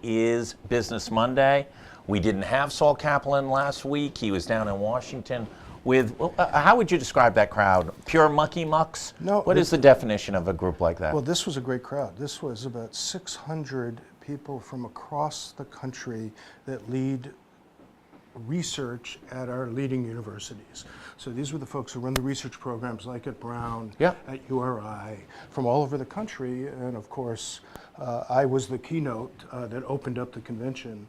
is Business Monday. We didn't have Saul Kaplan last week. He was down in Washington with, how would you describe that crowd? Pure mucky mucks? No. What is the definition of a group like that? Well, this was a great crowd. This was about 600 people from across the country that lead research at our leading universities. So these were the folks who run the research programs like at Brown, at URI, from all over the country. And of course, I was the keynote that opened up the convention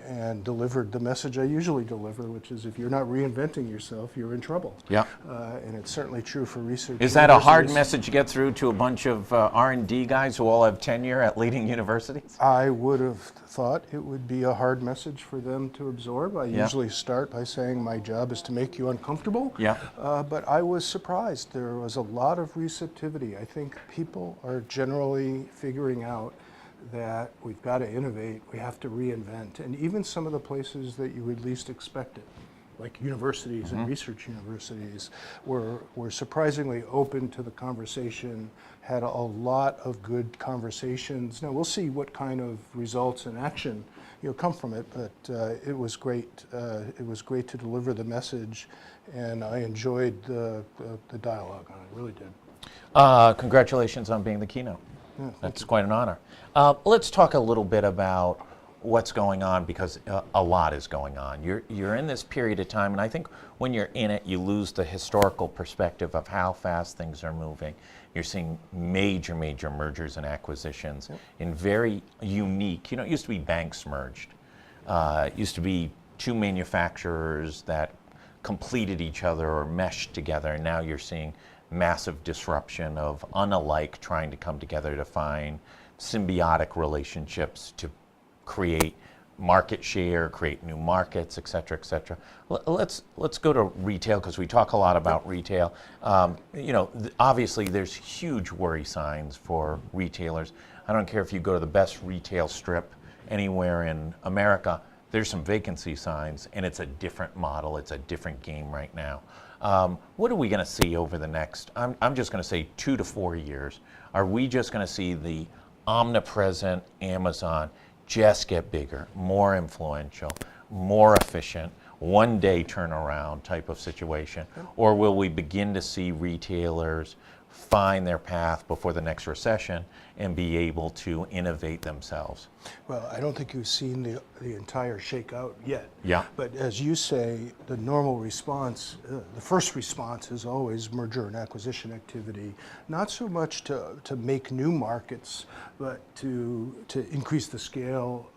and delivered the message I usually deliver, which is if you're not reinventing yourself, you're in trouble. Yeah. And it's certainly true for research. Is that a hard message to get through to a bunch of R&D guys who all have tenure at leading universities? I would have thought it would be a hard message for them to absorb. I usually start by saying my job is to make you uncomfortable. But I was surprised. There was a lot of receptivity. I think people are generally figuring out that we've got to innovate, we have to reinvent, and even some of the places that you would least expect it, like universities and research universities, were surprisingly open to the conversation, had a lot of good conversations. Now we'll see what kind of results and action come from it, but it was great. It was great to deliver the message, and I enjoyed the dialogue on it, really did. Congratulations on being the keynote. Yeah, That's quite an honor. Let's talk a little bit about what's going on, because a lot is going on. You're in this period of time, and I think when you're in it, you lose the historical perspective of how fast things are moving. You're seeing major mergers and acquisitions in very unique, it used to be banks merged. It used to be two manufacturers that completed each other or meshed together, and now you're seeing massive disruption of unalike trying to come together to find symbiotic relationships to create market share, create new markets, et cetera, et cetera. Let's go to retail, because we talk a lot about retail. Obviously there's huge worry signs for retailers. I don't care if you go to the best retail strip anywhere in America, there's some vacancy signs, and it's a different model, it's a different game right now. What are we going to see over the next, I'm just going to say 2 to 4 years? Are we just going to see the omnipresent Amazon just get bigger, more influential, more efficient, one-day turnaround type of situation? Or will we begin to see retailers find their path before the next recession and be able to innovate themselves? Well, I don't think you've seen the entire shakeout yet. Yeah. But as you say, the normal response, the first response is always merger and acquisition activity, not so much to make new markets, but to increase the scale,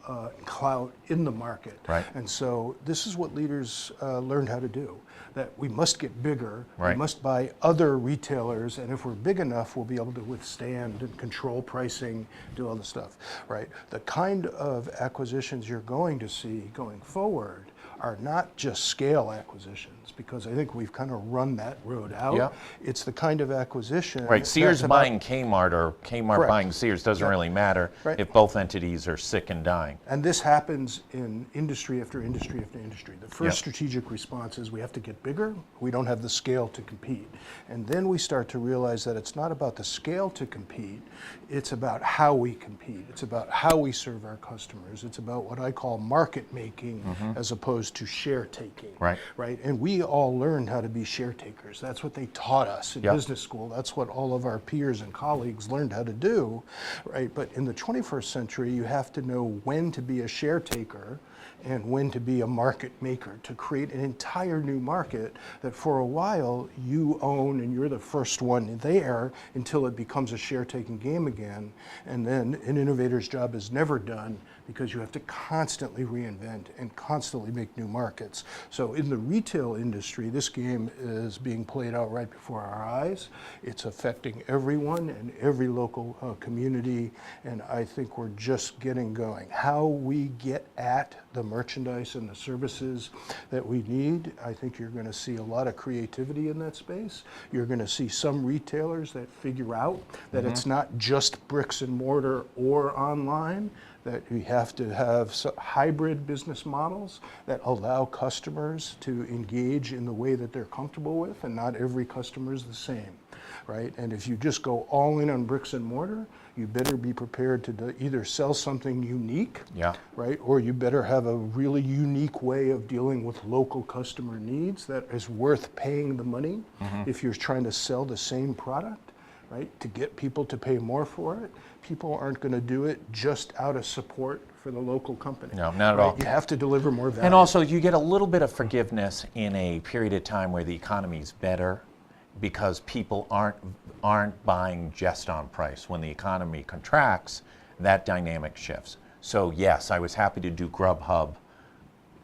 clout in the market. Right. And so this is what leaders learned how to do, that we must get bigger, we must buy other retailers, and if we're big enough, we'll be able to withstand and control pricing, do all the stuff, right? The kind of acquisitions you're going to see going forward are not just scale acquisitions, because I think we've kind of run that road out. Yeah. It's the kind of acquisition. Right, Sears buying Kmart or Kmart buying Sears doesn't really matter if both entities are sick and dying. And this happens in industry after industry after industry. The first strategic response is we have to get bigger. We don't have the scale to compete. And then we start to realize that it's not about the scale to compete, it's about how we compete. It's about how we serve our customers. It's about what I call market making as opposed to share taking. Right? And we all learned how to be share takers. That's what they taught us in business school. That's what all of our peers and colleagues learned how to do. Right? But in the 21st century, you have to know when to be a share taker and when to be a market maker, to create an entire new market that for a while you own and you're the first one there until it becomes a share-taking game again. And then an innovator's job is never done, because you have to constantly reinvent and constantly make new markets. So in the retail industry, this game is being played out right before our eyes. It's affecting everyone and every local community, and I think we're just getting going. How we get at the merchandise and the services that we need, I think you're going to see a lot of creativity in that space. You're going to see some retailers that figure out that it's not just bricks and mortar or online, that we have to have hybrid business models that allow customers to engage in the way that they're comfortable with, and not every customer is the same, right? And if you just go all in on bricks and mortar, you better be prepared to either sell something unique, Yeah. right? Or you better have a really unique way of dealing with local customer needs that is worth paying the money if you're trying to sell the same product, right? To get people to pay more for it. People aren't going to do it just out of support for the local company. No, not at all. You have to deliver more value. And also, you get a little bit of forgiveness in a period of time where the economy's better, because people aren't buying just on price. When the economy contracts, that dynamic shifts. So yes, I was happy to do Grubhub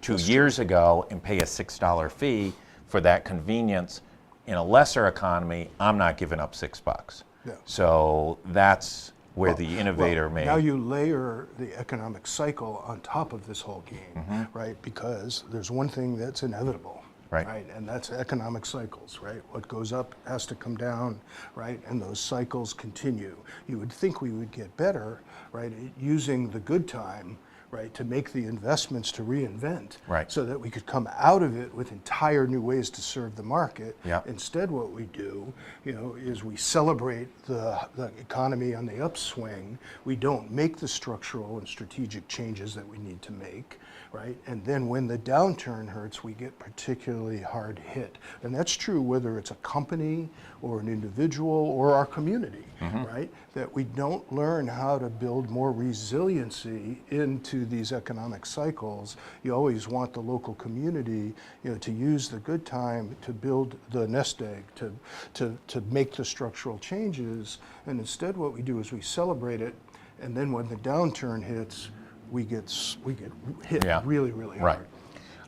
2 years ago and pay a $6 fee for that convenience. In a lesser economy, I'm not giving up $6. Yeah. So that's where the innovator may. Now you layer the economic cycle on top of this whole game, right? Because there's one thing that's inevitable, Right. And that's economic cycles, right? What goes up has to come down, right? And those cycles continue. You would think we would get better, right, at using the good time, right, to make the investments to reinvent, Right. so that we could come out of it with entire new ways to serve the market. Yeah. Instead, what we do, is we celebrate the economy on the upswing. We don't make the structural and strategic changes that we need to make, right? And then when the downturn hurts, we get particularly hard hit. And that's true whether it's a company or an individual or our community, right? That we don't learn how to build more resiliency into these economic cycles. You always want the local community, to use the good time to build the nest egg, to make the structural changes. And instead what we do is we celebrate it, and then when the downturn hits, we get hit really, really hard.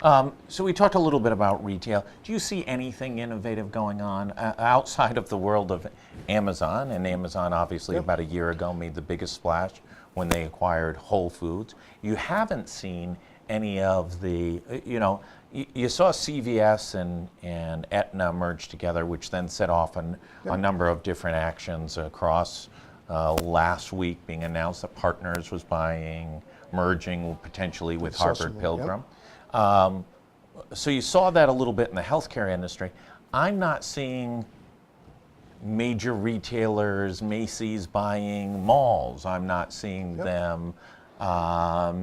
Right. So we talked a little bit about retail. Do you see anything innovative going on outside of the world of Amazon? And Amazon, obviously, about a year ago, made the biggest splash when they acquired Whole Foods. You haven't seen any of the, you saw CVS and Aetna merge together, which then set off a number of different actions across last week, being announced that Partners was merging potentially with Harvard Pilgrim. So you saw that a little bit in the healthcare industry. I'm not seeing major retailers, Macy's buying malls. I'm not seeing them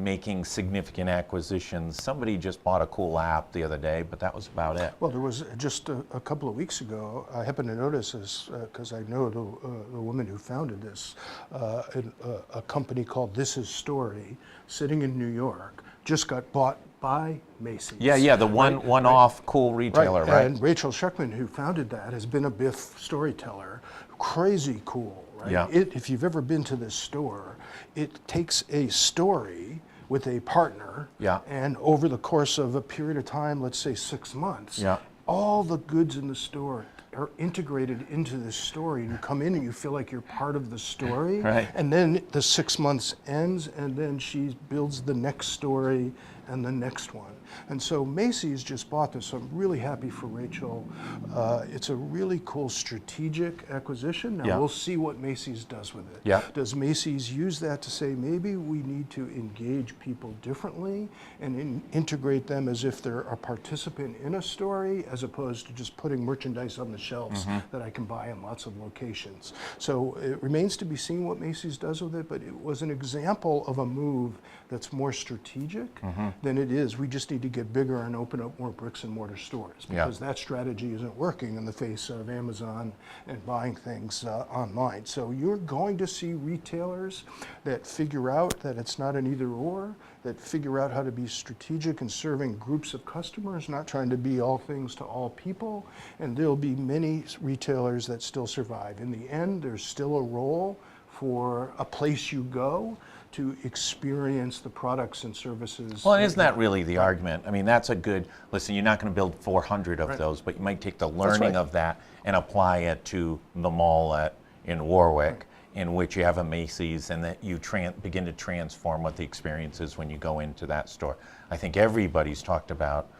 making significant acquisitions. Somebody just bought a cool app the other day, but that was about it. Well, there was just a couple of weeks ago, I happened to notice this because I know the woman who founded this, a company called This Is Story, sitting in New York, just got bought by Macy's. Yeah, the one-off cool retailer, right? And Rachel Schuckman, who founded that, has been a Biff storyteller, crazy cool, right? Yeah. If you've ever been to this store, it takes a story with a partner, and over the course of a period of time, let's say 6 months, all the goods in the store are integrated into this story, and you come in and you feel like you're part of the story, and then the 6 months ends, and then she builds the next story and the next one. And so Macy's just bought this. So I'm really happy for Rachel. It's a really cool strategic acquisition. Now we'll see what Macy's does with it. Does Macy's use that to say maybe we need to engage people differently and integrate them as if they're a participant in a story, as opposed to just putting merchandise on the shelves that I can buy in lots of locations. So it remains to be seen what Macy's does with it, but it was an example of a move that's more strategic than it is. We just need to get bigger and open up more bricks and mortar stores, because that strategy isn't working in the face of Amazon and buying things online. So you're going to see retailers that figure out that it's not an either or, that figure out how to be strategic in serving groups of customers, not trying to be all things to all people. And there'll be many retailers that still survive. In the end, there's still a role for a place you go to experience the products and services. Well, isn't that really the argument? I mean, that's a good, listen, you're not going to build 400 of those, but you might take the learning of that and apply it to the mall in Warwick, in which you have a Macy's, and that you begin to transform what the experience is when you go into that store. I think everybody's talked about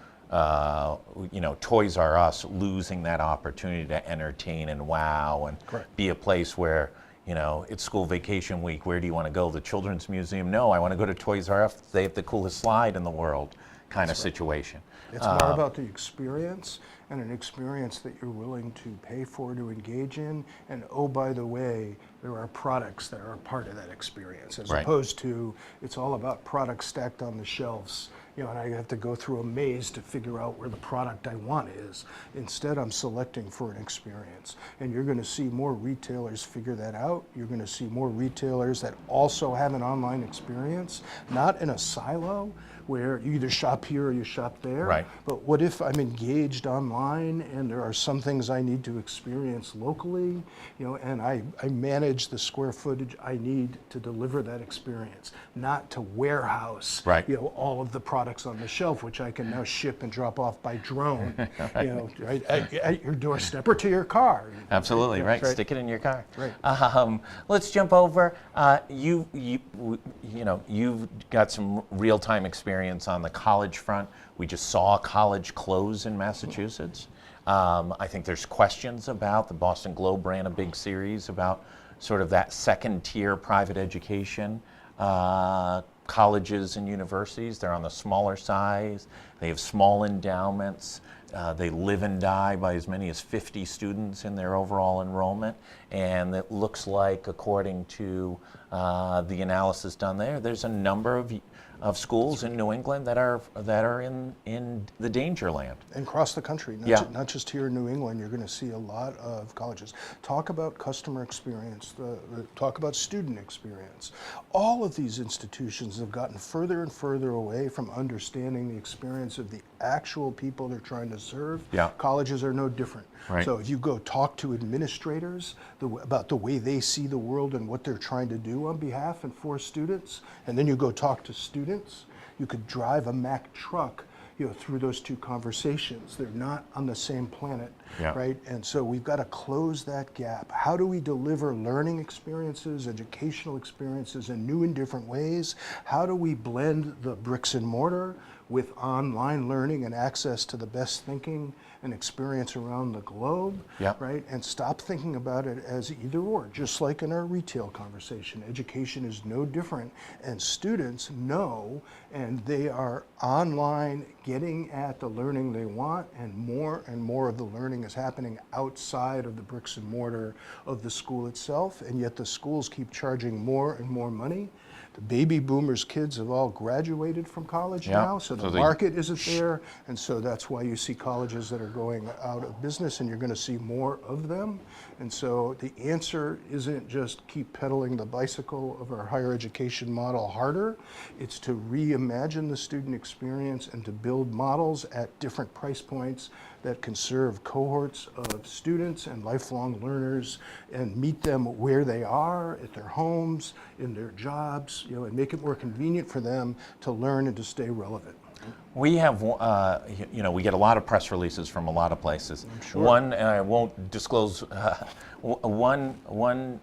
Toys R Us losing that opportunity to entertain and wow and be a place where, it's school vacation week. Where do you want to go? The Children's Museum? No, I want to go to Toys R Us. They have the coolest slide in the world kind of situation. It's more about the experience and an experience that you're willing to pay for, to engage in. And oh, by the way, there are products that are a part of that experience, as Right. opposed to it's all about products stacked on the shelves, and I have to go through a maze to figure out where the product I want is. Instead, I'm selecting for an experience. And you're going to see more retailers figure that out. You're going to see more retailers that also have an online experience, not in a silo where you either shop here or you shop there. Right. But what if I'm engaged online and there are some things I need to experience locally, and I manage the square footage I need to deliver that experience, not to warehouse, Right. all of the products on the shelf, which I can now ship and drop off by drone, right at your doorstep or to your car. Absolutely, right. Right. Stick it in your car. Right. Let's jump over. You've got some real-time experience on the college front. We just saw a college close in Massachusetts. I think there's questions about, the Boston Globe ran a big series about sort of that second-tier private education. Colleges and universities, they're on the smaller size. They have small endowments. They live and die by as many as 50 students in their overall enrollment. And it looks like, according to the analysis done there, there's a number of schools in New England that are in the danger land. And across the country, not just here in New England, you're going to see a lot of colleges. Talk about customer experience, talk about student experience. All of these institutions have gotten further and further away from understanding the experience of the actual people they're trying to serve. Yeah. Colleges are no different. Right. So if you go talk to administrators about the way they see the world and what they're trying to do on behalf and for students, and then you go talk to students, you could drive a Mack truck through those two conversations. They're not on the same planet, Yeah. right? And so we've got to close that gap. How do we deliver learning experiences, educational experiences in new and different ways? How do we blend the bricks and mortar with online learning and access to the best thinking and experience around the globe, Yeah. right? And stop thinking about it as either or, just like in our retail conversation. Education is no different, and students know, and they are online getting at the learning they want, and more of the learning is happening outside of the bricks and mortar of the school itself, and yet the schools keep charging more and more money. The baby boomers' kids have all graduated from college Yeah. now, so the market isn't there, and so that's why you see colleges that are going out of business, and you're going to see more of them. And so the answer isn't just keep pedaling the bicycle of our higher education model harder. It's to reimagine the student experience and to build models at different price points that can serve cohorts of students and lifelong learners and meet them where they are, at their homes, in their jobs, and make it more convenient for them to learn and to stay relevant. We have, we get a lot of press releases from a lot of places. Sure. One, and I won't disclose, one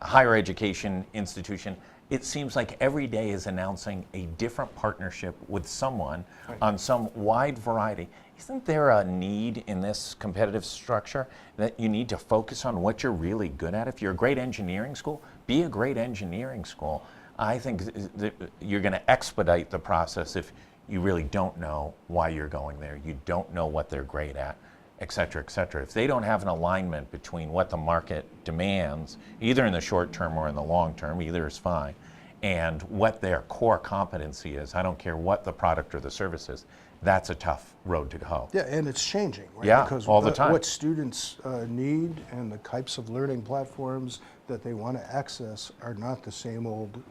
higher education institution, it seems like every day is announcing a different partnership with someone on some wide variety. Isn't there a need in this competitive structure that you need to focus on what you're really good at? If you're a great engineering school, be a great engineering school. I think that you're going to expedite the process if you really don't know why you're going there. You don't know what they're great at, et cetera, et cetera. If they don't have an alignment between what the market demands, either in the short term or in the long term, either is fine, and what their core competency is, I don't care what the product or the service is, that's a tough road to go. Yeah, and it's changing, right? Yeah, because all the time. What students need and the types of learning platforms that they want to access are not the same old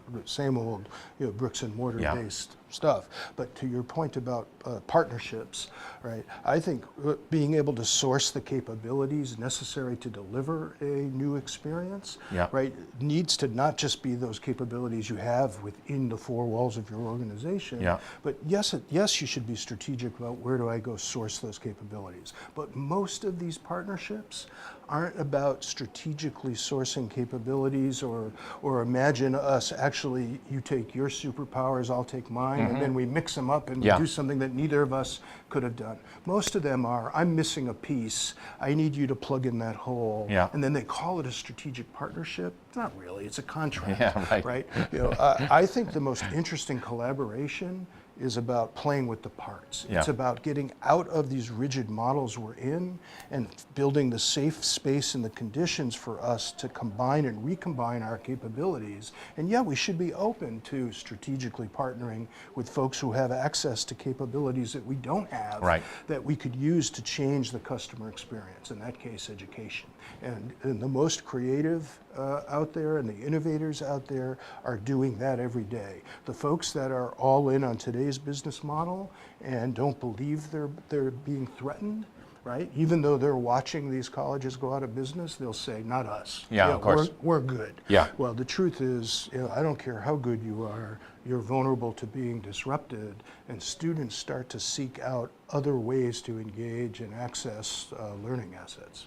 bricks and mortar based stuff. But to your point about partnerships, right? I think being able to source the capabilities necessary to deliver a new experience, right, needs to not just be those capabilities you have within the four walls of your organization, but yes, you should be strategic about where do I go source those capabilities. But most of these partnerships aren't about strategically sourcing capabilities or imagine us actually, you take your superpowers, I'll take mine, and then we mix them up and we do something that neither of us could have done. Most of them are, I'm missing a piece, I need you to plug in that hole, and then they call it a strategic partnership. It's not really, it's a contract, right? I think the most interesting collaboration is about playing with the parts. Yeah. It's about getting out of these rigid models we're in and building the safe space and the conditions for us to combine and recombine our capabilities. And yeah, we should be open to strategically partnering with folks who have access to capabilities that we don't have, Right. that we could use to change the customer experience, in that case, education. And the most creative out there and the innovators out there are doing that every day. The folks that are all in on today's business model and don't believe they're being threatened, right? Even though they're watching these colleges go out of business, they'll say, not us. Yeah, of course. We're good. Yeah. Well, the truth is, I don't care how good you are, you're vulnerable to being disrupted, and students start to seek out other ways to engage and access learning assets.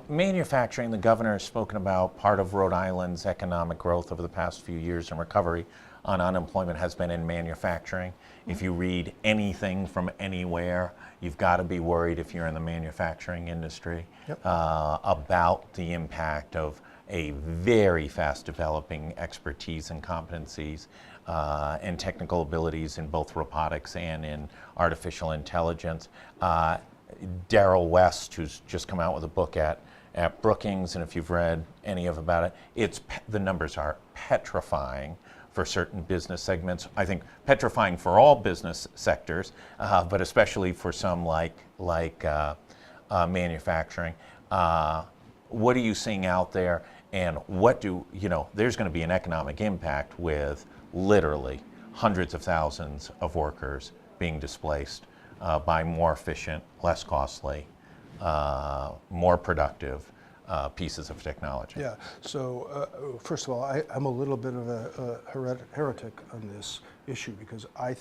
Manufacturing, the governor has spoken about part of Rhode Island's economic growth over the past few years and recovery on unemployment has been in manufacturing. If you read anything from anywhere, you've got to be worried if you're in the manufacturing industry about the impact of a very fast developing expertise and competencies and technical abilities in both robotics and in artificial intelligence. Darrell West, who's just come out with a book at Brookings, and if you've read any of about it, the numbers are petrifying for certain business segments. I think petrifying for all business sectors, but especially for some like manufacturing. What are you seeing out there, and there's going to be an economic impact with literally hundreds of thousands of workers being displaced by more efficient, less costly, more productive pieces of technology. Yeah, so first of all, I'm a little bit of a heretic on this issue because I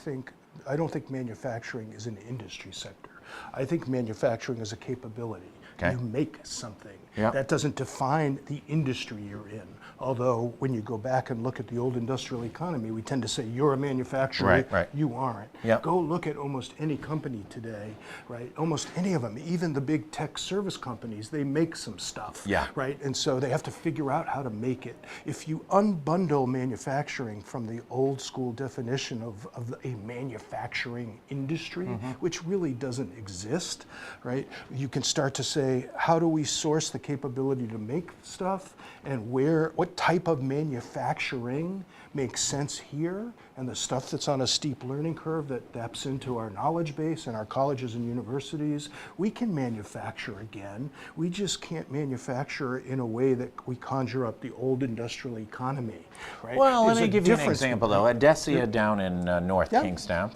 don't think manufacturing is an industry sector. I think manufacturing is a capability. Okay. You make something. Yeah. That doesn't define the industry you're in. Although when you go back and look at the old industrial economy, we tend to say you're a manufacturer, Right. you aren't. Yeah. Go look at almost any company today, right? Almost any of them, even the big tech service companies, they make some stuff, Yeah. right? And so they have to figure out how to make it. If you unbundle manufacturing from the old school definition of a manufacturing industry, which really doesn't exist, right? You can start to say, how do we source the capability to make stuff, and what type of manufacturing makes sense here, and the stuff that's on a steep learning curve that taps into our knowledge base and our colleges and universities. We can manufacture again. We just can't manufacture in a way that we conjure up the old industrial economy, right? Well, There's let me a give you an difference example, though. between- Adesia down in North Yeah. Kingstown,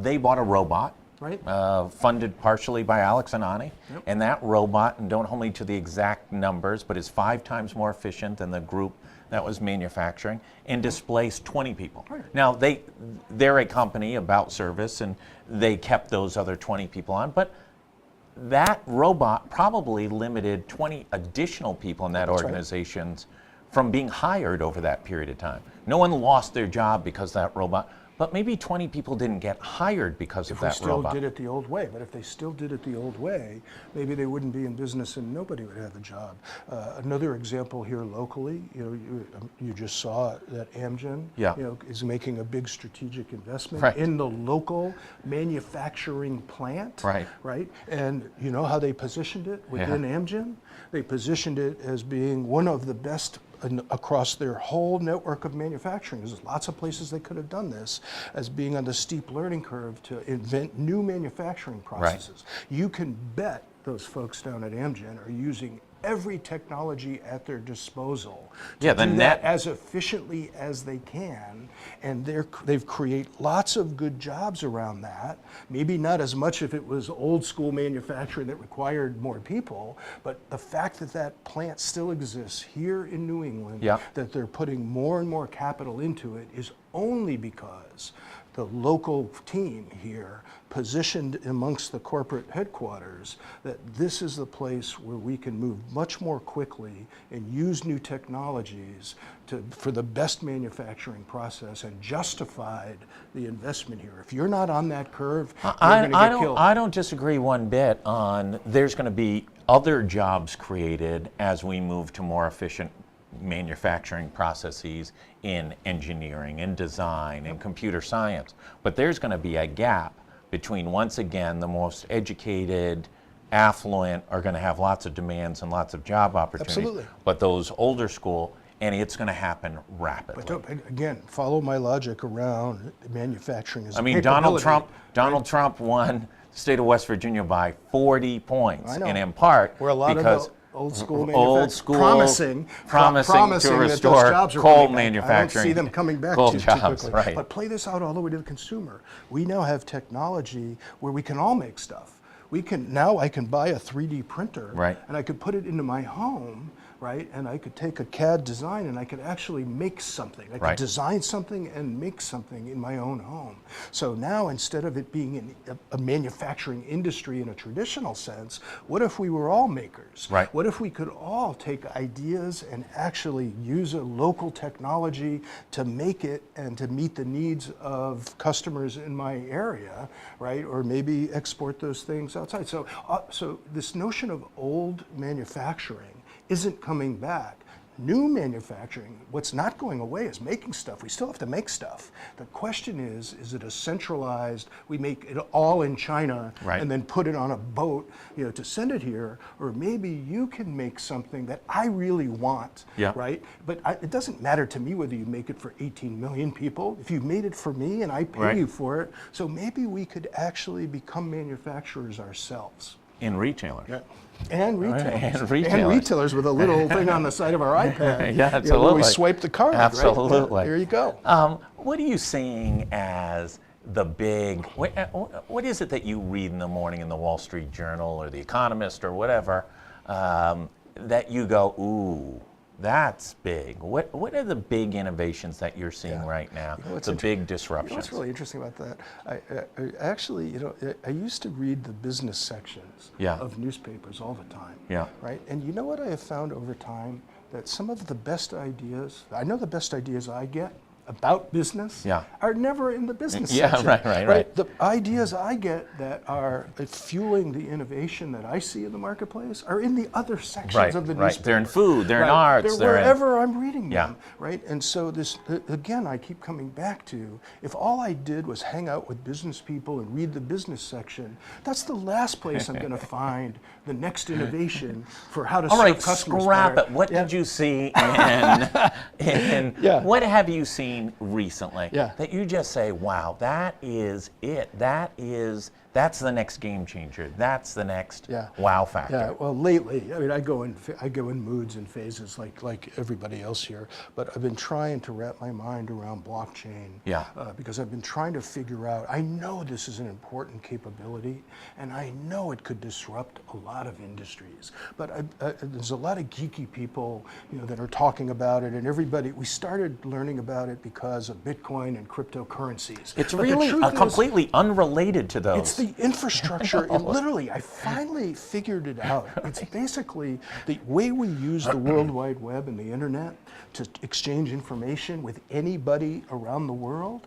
they bought a robot. Right. Funded partially by Alex and Ani. Yep. And that robot, and don't hold me to the exact numbers, but is 5 times more efficient than the group that was manufacturing, and displaced 20 people. Right. Now, they're a company about service, and they kept those other 20 people on, but that robot probably limited 20 additional people in that That's right. organizations from being hired over that period of time. No one lost their job because of that robot, but maybe 20 people didn't get hired because of If we that still robot. did it the old way, but if they still did it the old way, maybe they wouldn't be in business and nobody would have a job. Another example here locally, you just saw that Amgen, Yeah. is making a big strategic investment Right. in the local manufacturing plant, Right. Right, and you know how they positioned it within Amgen? They positioned it as being one of the best across their whole network of manufacturing. There's lots of places they could have done this, as being on the steep learning curve to invent new manufacturing processes. You can bet those folks down at Amgen are using every technology at their disposal to Yeah, the do net- that as efficiently as they can, and they've created lots of good jobs around that. Maybe not as much if it was old school manufacturing that required more people, but the fact that that plant still exists here in New England, Yeah. that they're putting more and more capital into it, is only because the local team here positioned amongst the corporate headquarters that this is the place where we can move much more quickly and use new technologies for the best manufacturing process, and justified the investment here. If you're not on that curve, you're going to get killed. I don't disagree one bit on there's going to be other jobs created as we move to more efficient manufacturing processes in engineering and design and computer science. But there's going to be a gap between, once again, the most educated, affluent are going to have lots of demands and lots of job opportunities. Absolutely. But those older school, and it's going to happen rapidly. But again, follow my logic around manufacturing as I a mean, Donald capability. Trump won the state of West Virginia by 40 points, I know. and in part Where a lot because of the old school promising promising to that restore those jobs are coal coming back. manufacturing. I don't see them coming back coal too jobs, quickly. right. But play this out all the way to the consumer. We now have technology where we can all make stuff. Now I can buy a 3D printer, Right. and I could put it into my home, right? And I could take a CAD design and I could actually make something. I could Right. design something and make something in my own home. So now, instead of it being a manufacturing industry in a traditional sense, what if we were all makers? Right. What if we could all take ideas and actually use a local technology to make it and to meet the needs of customers in my area, right? Or maybe export those things outside. So this notion of old manufacturing isn't coming back. New manufacturing, what's not going away is making stuff. We still have to make stuff. The question is it a centralized, we make it all in China Right. and then put it on a boat, to send it here, or maybe you can make something that I really want, Yeah. right? But it doesn't matter to me whether you make it for 18 million people. If you made it for me and I pay Right. you for it, so maybe we could actually become manufacturers ourselves. In retailers. Yeah. And retailers. And retailers. retailers with a little thing on the side of our iPad. Yeah, where absolutely. we swipe the card. right? Absolutely. Yeah, there you go. What are you seeing as the big, what is it that you read in the morning in the Wall Street Journal or the Economist or whatever, that you go, ooh, that's big? What are the big innovations that you're seeing right now? what's The big You know disruptions. what's really interesting about that? I actually, I used to read the business sections Yeah. of newspapers all the time. Yeah. Right? And you know what I have found over time? That some of the best ideas, I know the best ideas I get about business Yeah. are never in the business Yeah, section. right. The ideas I get that are fueling the innovation that I see in the marketplace are in the other sections Right, of the right. newspaper. They're in food, they're in Right. arts, they're they're in- wherever I'm reading Yeah. them, right? And so this, again, I keep coming back to, if all I did was hang out with business people and read the business section, that's the last place I'm going to find the next innovation for how to All serve right, customers scrap better. it. What Yeah. did you see in Yeah. what have you seen recently Yeah. that you just say, wow, that is it. That's the next game changer. That's the next Yeah. wow factor. Yeah, well, lately, I mean, I go in moods and phases like everybody else here, but I've been trying to wrap my mind around blockchain. Yeah. Because I've been trying to figure out. I know this is an important capability, and I know it could disrupt a lot of industries. But there's a lot of geeky people, that are talking about it, and everybody. We started learning about it because of Bitcoin and cryptocurrencies. It's But the really truth is, completely unrelated to those. it's the infrastructure. And literally, I finally figured it out. It's basically the way we use the World Wide Web and the internet to exchange information with anybody around the world.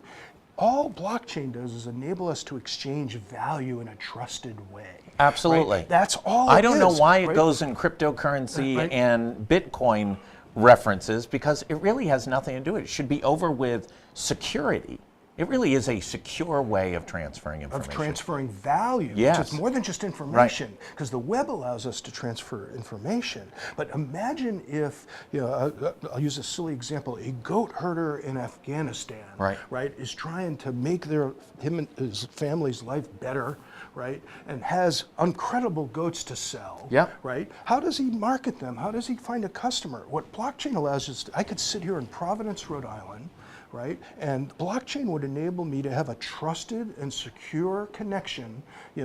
All blockchain does is enable us to exchange value in a trusted way. Absolutely. Right? That's all I don't know is, why it right? goes in cryptocurrency Right. and Bitcoin references, because it really has nothing to do with it. It should be over with security. It really is a secure way of transferring information. Of transferring value. Yes. So it's more than just information, because the web allows us to transfer information. But imagine if, I'll use a silly example, a goat herder in Afghanistan, Right. is trying to make him and his family's life better, right, and has incredible goats to sell, Yep. right? How does he market them? How does he find a customer? What blockchain allows us I could sit here in Providence, Rhode Island, right? And blockchain would enable me to have a trusted and secure connection,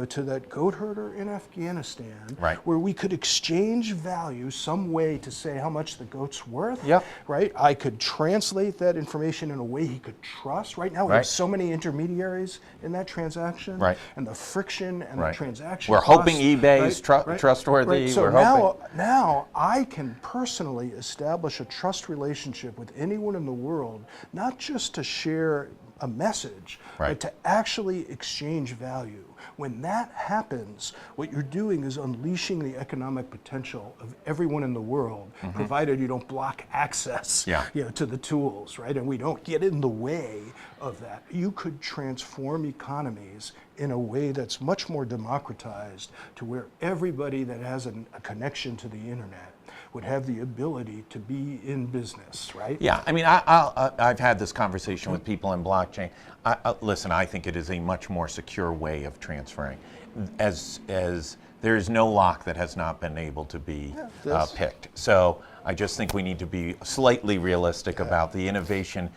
to that goat herder in Afghanistan, Right. where we could exchange value, some way to say how much the goat's worth, Yep. right? I could translate that information in a way he could trust. Right now, we have Right. so many intermediaries in that transaction, Right. and the friction and Right. the transaction. We're hoping costs, eBay's trustworthy. So We're now, hoping. now I can personally establish a trust relationship with anyone in the world, not just to share a message, Right. but to actually exchange value. When that happens, what you're doing is unleashing the economic potential of everyone in the world, provided you don't block access to the tools, right? And we don't get in the way of that. You could transform economies in a way that's much more democratized, to where everybody that has a connection to the internet would have the ability to be in business, right? Yeah, I mean, I've had this conversation with people in blockchain. Listen, I think it is a much more secure way of transferring, as there is no lock that has not been able to be picked. So I just think we need to be slightly realistic about the innovation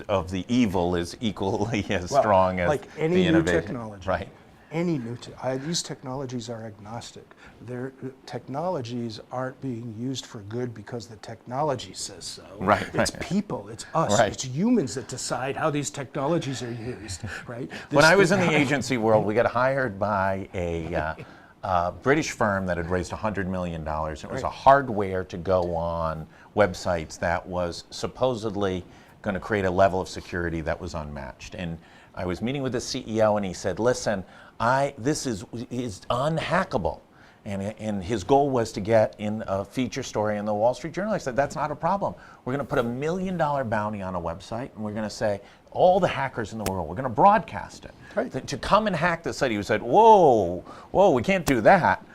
of the evil is equally as strong as like any the new innovation. technology. Right. Any new these technologies are agnostic. Their technologies aren't being used for good because the technology says so. Right. It's people, it's us, it's humans that decide how these technologies are used, right? When I was in the agency world, we got hired by a British firm that had raised $100 million. It was a hardware to go on websites that was supposedly going to create a level of security that was unmatched. And I was meeting with the CEO, and he said, listen, this is unhackable. And his goal was to get in a feature story in the Wall Street Journal. I said, that's not a problem. We're going to put $1 million bounty on a website, and we're going to say, all the hackers in the world, we're going to broadcast it. Right. To come and hack the site, he said, whoa, we can't do that.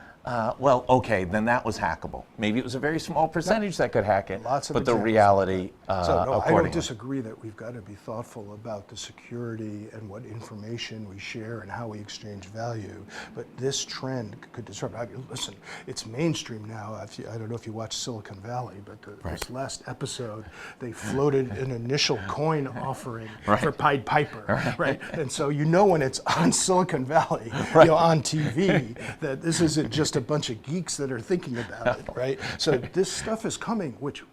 Well, okay, then that was hackable. Maybe it was a very small percentage that could hack it, Lots of but the examples reality, So no, I accordingly. don't disagree that we've got to be thoughtful about the security and what information we share and how we exchange value. But this trend could disrupt. Listen, it's mainstream now. I don't know if you watch Silicon Valley, but this last episode, they floated an initial coin offering for Pied Piper, right? And so when it's on Silicon Valley, on TV, that this isn't just a bunch of geeks that are thinking about it, right? So this stuff is coming, which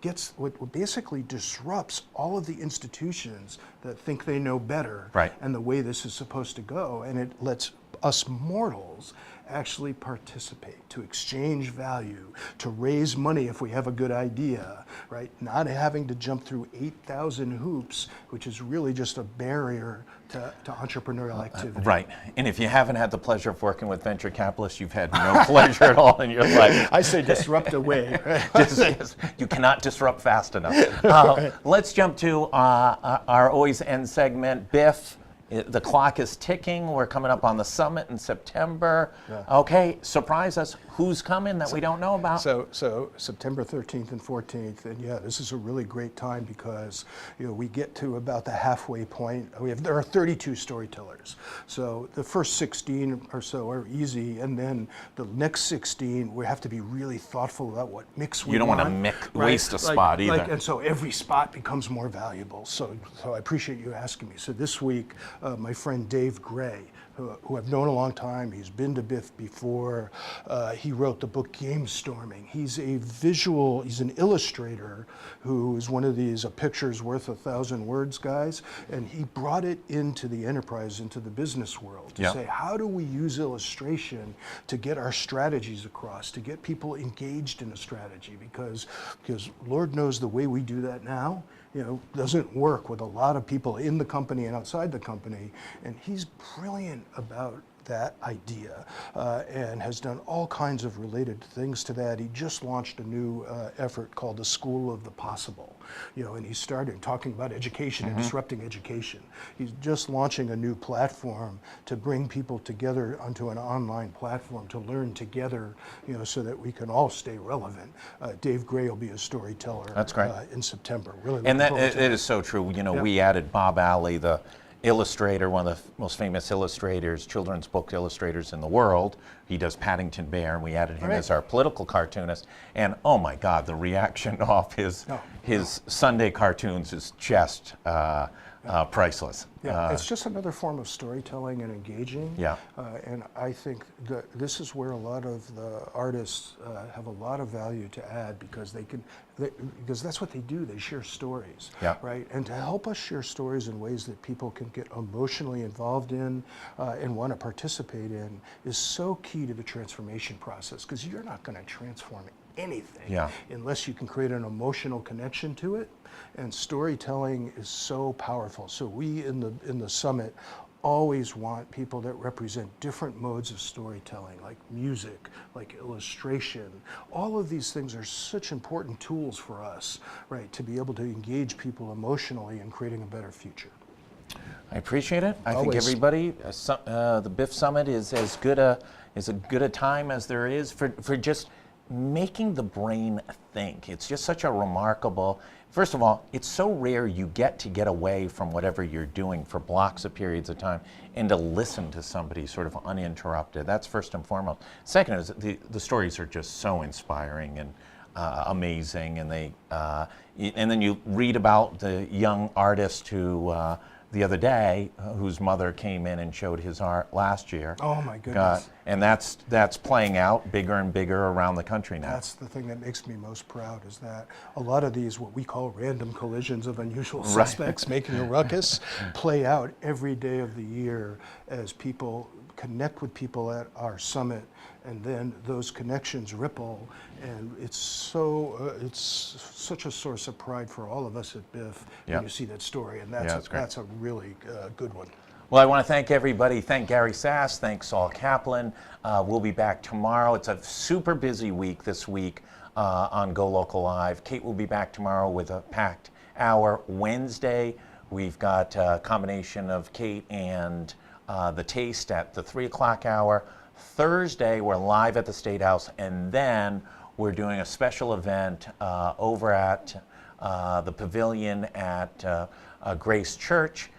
basically disrupts all of the institutions that think they know better and the way this is supposed to go, and it lets us mortals actually participate, to exchange value, to raise money if we have a good idea, right? Not having to jump through 8,000 hoops, which is really just a barrier to entrepreneurial activity. Right, and if you haven't had the pleasure of working with venture capitalists, you've had no pleasure at all in your life. I say disrupt away. You cannot disrupt fast enough. Let's jump to our always end segment, Biff. The clock is ticking. We're coming up on the summit in September. Okay, surprise us. Who's coming that we don't know about? So September 13th and 14th, and this is a really great time because we get to about the halfway point. There are 32 storytellers. So the first 16 or so are easy, and then the next 16 we have to be really thoughtful about what mix we want. You don't want to waste a spot either. And so every spot becomes more valuable. So I appreciate you asking me. So this week, my friend Dave Gray, who I've known a long time. He's been to BIF before. He wrote the book Game Storming. He's an illustrator who is one of these a picture's worth 1,000 words guys, and he brought it into the enterprise, into the business world to say, how do we use illustration to get our strategies across, to get people engaged in a strategy, because Lord knows the way we do that now doesn't work with a lot of people in the company and outside the company. And he's brilliant about that idea and has done all kinds of related things to that. He just launched a new effort called the School of the Possible, and he started talking about education and disrupting education. He's just launching a new platform to bring people together onto an online platform to learn together, so that we can all stay relevant. Dave Gray will be a storyteller. That's great. In September. Really, and it is so true. We added Bob Alley, the illustrator, one of the most famous illustrators, children's book illustrators in the world. He does Paddington Bear, and we added him as our political cartoonist. And oh my God, the reaction off his Sunday cartoons is just priceless. It's just another form of storytelling and engaging. And I think that this is where a lot of the artists have a lot of value to add, because because that's what they do. They share stories, right? And to help us share stories in ways that people can get emotionally involved in and want to participate in is so key to the transformation process, because you're not going to transform anything unless you can create an emotional connection to it. And storytelling is so powerful. So we in the summit always want people that represent different modes of storytelling, like music, like illustration. All of these things are such important tools for us, right, to be able to engage people emotionally in creating a better future. I appreciate it. I think Always. everybody, the BIF Summit is as good a time as there is for just making the brain think. It's just such a remarkable. First of all, it's so rare you get to get away from whatever you're doing for blocks of periods of time and to listen to somebody sort of uninterrupted. That's first and foremost. Second is the stories are just so inspiring and amazing, and and then you read about the young artist who the other day whose mother came in and showed his art last year. Oh my goodness. And that's playing out bigger and bigger around the country now. That's the thing that makes me most proud, is that a lot of these, what we call random collisions of unusual suspects making a ruckus, play out every day of the year as people connect with people at our summit, and then those connections ripple, and it's such a source of pride for all of us at BIF when you see that story, and that's a really good one. Well, I want to thank everybody. Thank Gary Sass. Thank Saul Kaplan. We'll be back tomorrow. It's a super busy week this week on GoLocal Live. Kate will be back tomorrow with a packed hour. Wednesday, we've got a combination of Kate and The Taste at the 3 o'clock hour. Thursday, we're live at the State House, and then we're doing a special event over at the Pavilion at Grace Church,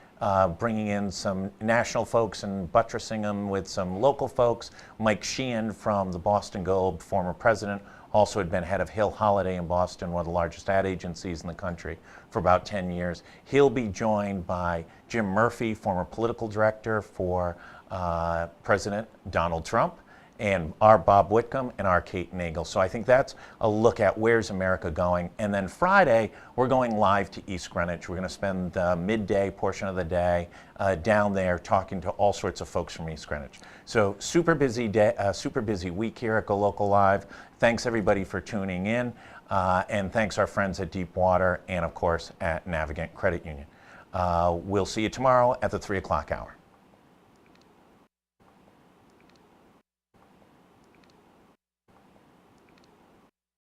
bringing in some national folks and buttressing them with some local folks. Mike Sheehan from the Boston Globe, former president, also had been head of Hill Holiday in Boston, one of the largest ad agencies in the country, for about 10 years. He'll be joined by Jim Murphy, former political director for President Donald Trump, and our Bob Whitcomb and our Kate Nagel. So I think that's a look at where's America going. And then Friday, we're going live to East Greenwich. We're going to spend the midday portion of the day down there talking to all sorts of folks from East Greenwich. So super busy day, super busy week here at GoLocal Live. Thanks everybody for tuning in, and thanks our friends at Deepwater and of course at Navigant Credit Union. We'll see you tomorrow at the 3 o'clock hour.